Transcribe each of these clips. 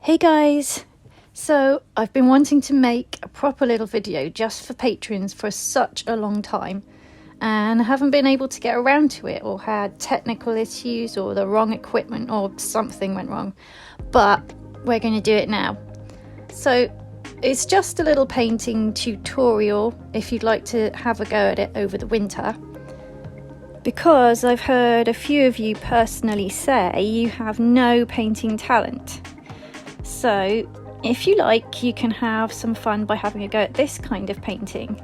Hey guys! So I've been wanting to make a proper little video just for patrons for such a long time, and I haven't been able to get around to it, or had technical issues or the wrong equipment or something went wrong, but we're going to do it now. So it's just a little painting tutorial if you'd like to have a go at it over the winter, because I've heard a few of you personally say you have no painting talent. So if you like, you can have some fun by having a go at this kind of painting.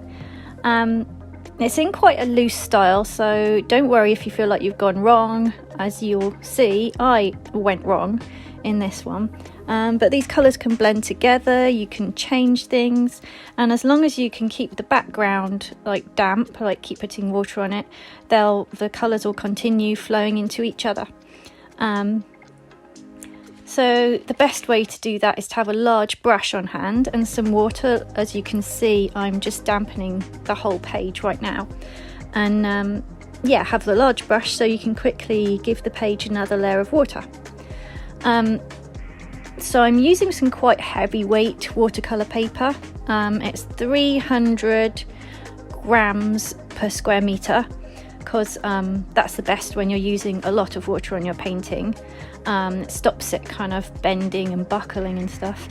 It's in quite a loose style, so don't worry if you feel like you've gone wrong. As you'll see, I went wrong in this one. But these colours can blend together, you can change things, and as long as you can keep the background like damp, like keep putting water on it, the colours will continue flowing into each other. So the best way to do that is to have a large brush on hand and some water. As you can see, I'm just dampening the whole page right now. And yeah, have the large brush so you can quickly give the page another layer of water. So I'm using some quite heavyweight watercolour paper. It's 300 grams per square metre, because that's the best when you're using a lot of water on your painting. It stops it kind of bending and buckling and stuff.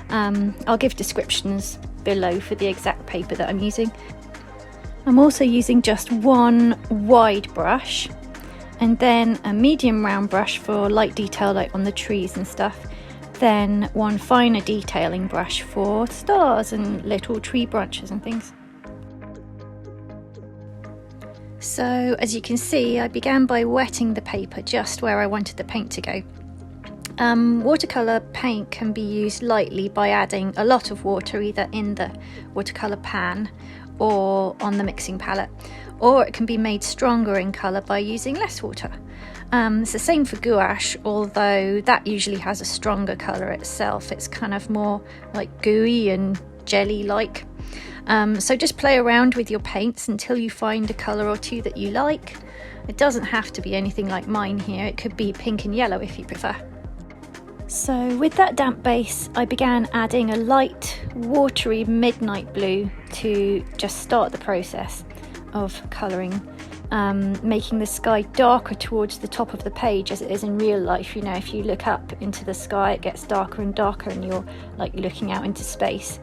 I'll give descriptions below for the exact paper that I'm using. I'm also using just one wide brush, and then a medium round brush for light detail, like on the trees and stuff. Then one finer detailing brush for stars and little tree branches and things. So as you can see, I began by wetting the paper just where I wanted the paint to go. Watercolour paint can be used lightly by adding a lot of water either in the watercolour pan or on the mixing palette, or it can be made stronger in colour by using less water. It's the same for gouache, although that usually has a stronger colour itself. It's kind of more like gooey and jelly-like. So just play around with your paints until you find a colour or two that you like. It doesn't have to be anything like mine here, it could be pink and yellow if you prefer. So with that damp base, I began adding a light watery midnight blue to just start the process of colouring, making the sky darker towards the top of the page as it is in real life. You know, if you look up into the sky, it gets darker and darker and you're like looking out into space.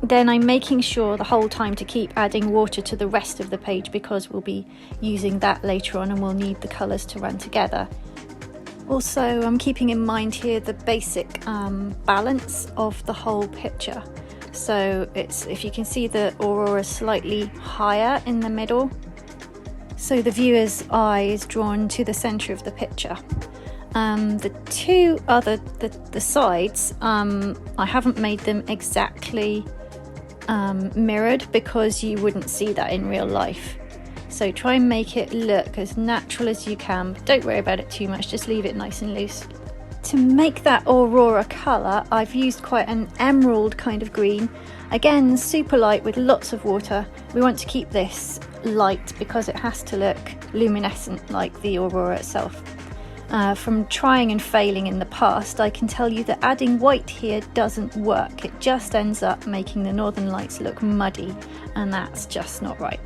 Then I'm making sure the whole time to keep adding water to the rest of the page, because we'll be using that later on and we'll need the colours to run together. Also, I'm keeping in mind here the basic balance of the whole picture. So if you can see, the Aurora is slightly higher in the middle, so the viewer's eye is drawn to the centre of the picture. The two other the sides, I haven't made them exactly mirrored because you wouldn't see that in real life. So try and make it look as natural as you can, but don't worry about it too much, just leave it nice and loose. To make that Aurora colour, I've used quite an emerald kind of green. Again, super light with lots of water. We want to keep this light because it has to look luminescent like the Aurora itself. From trying and failing in the past, I can tell you that adding white here doesn't work. It just ends up making the northern lights look muddy, and that's just not right.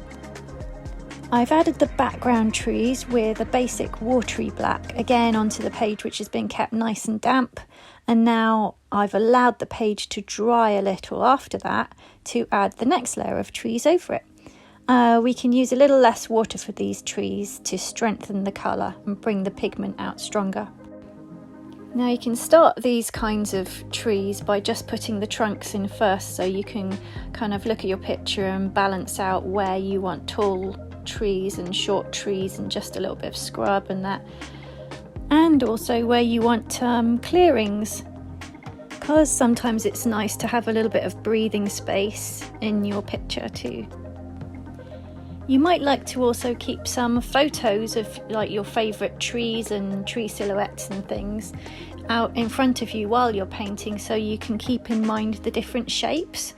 I've added the background trees with a basic watery black again onto the page, which has been kept nice and damp, and now I've allowed the page to dry a little after that to add the next layer of trees over it. We can use a little less water for these trees to strengthen the colour and bring the pigment out stronger. Now you can start these kinds of trees by just putting the trunks in first, so you can kind of look at your picture and balance out where you want tall trees and short trees and just a little bit of scrub and that, and also where you want clearings, because sometimes it's nice to have a little bit of breathing space in your picture too. You might like to also keep some photos of like your favourite trees and tree silhouettes and things out in front of you while you're painting, so you can keep in mind the different shapes.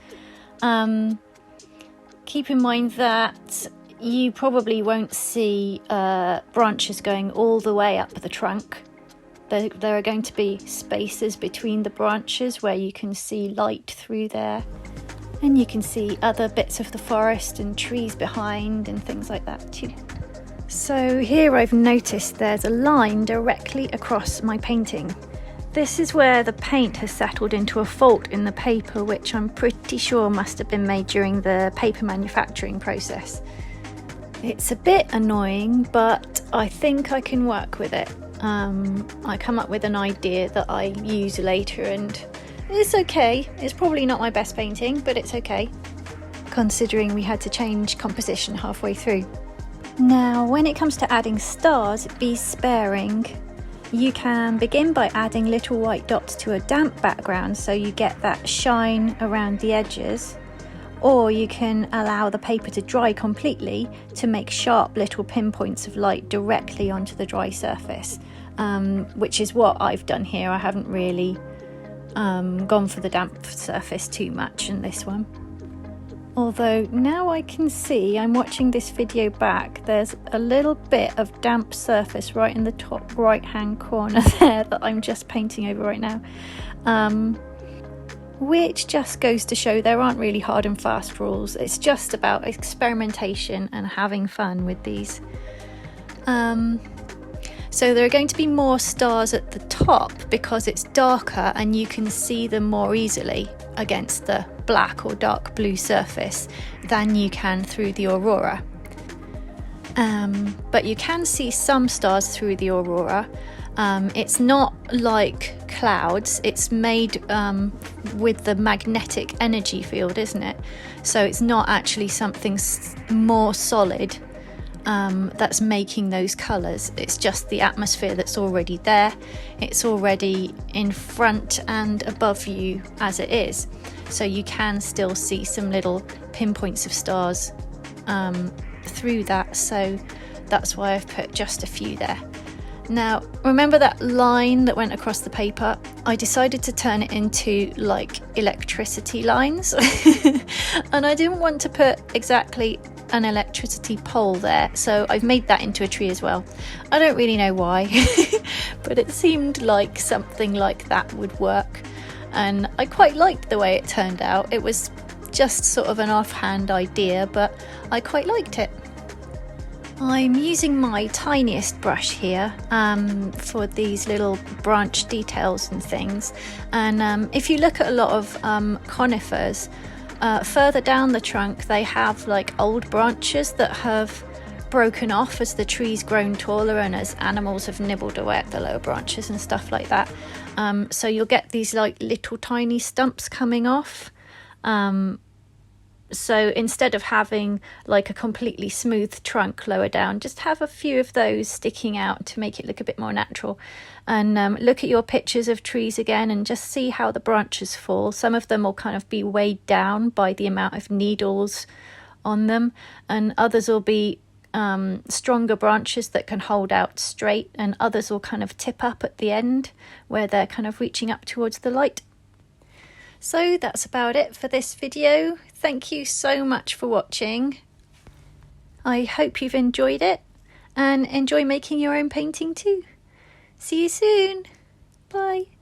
Keep in mind that you probably won't see branches going all the way up the trunk. there are going to be spaces between the branches where you can see light through there, and you can see other bits of the forest and trees behind and things like that too. So here I've noticed there's a line directly across my painting. This is where the paint has settled into a fault in the paper, which I'm pretty sure must have been made during the paper manufacturing process. It's a bit annoying, but I think I can work with it. I come up with an idea that I use later, and it's okay. It's probably not my best painting, but it's okay, considering we had to change composition halfway through. Now, when it comes to adding stars, be sparing. You can begin by adding little white dots to a damp background so you get that shine around the edges, or you can allow the paper to dry completely to make sharp little pinpoints of light directly onto the dry surface, which is what I've done here. I haven't really gone for the damp surface too much in this one. Although now I can see, I'm watching this video back, there's a little bit of damp surface right in the top right hand corner there that I'm just painting over right now, which just goes to show there aren't really hard and fast rules. It's just about experimentation and having fun with these. So there are going to be more stars at the top because it's darker and you can see them more easily against the black or dark blue surface than you can through the Aurora. But you can see some stars through the Aurora. It's not like clouds, it's made with the magnetic energy field, isn't it? So it's not actually something more solid that's making those colours. It's just the atmosphere that's already there. It's already in front and above you as it is. So you can still see some little pinpoints of stars through that. So that's why I've put just a few there. Now, remember that line that went across the paper? I decided to turn it into like electricity lines. And I didn't want to put exactly an electricity pole there, so I've made that into a tree as well. I don't really know why, but it seemed like something like that would work, and I quite liked the way it turned out. It was just sort of an offhand idea, but I quite liked it. I'm using my tiniest brush here for these little branch details and things, and if you look at a lot of conifers, further down the trunk they have like old branches that have broken off as the tree's grown taller and as animals have nibbled away at the lower branches and stuff like that. So you'll get these like little tiny stumps coming off. So instead of having like a completely smooth trunk lower down, just have a few of those sticking out to make it look a bit more natural. And look at your pictures of trees again and just see how the branches fall. Some of them will kind of be weighed down by the amount of needles on them, and others will be stronger branches that can hold out straight, and others will kind of tip up at the end where they're kind of reaching up towards the light. So that's about it for this video. Thank you so much for watching. I hope you've enjoyed it and enjoy making your own painting too. See you soon. Bye.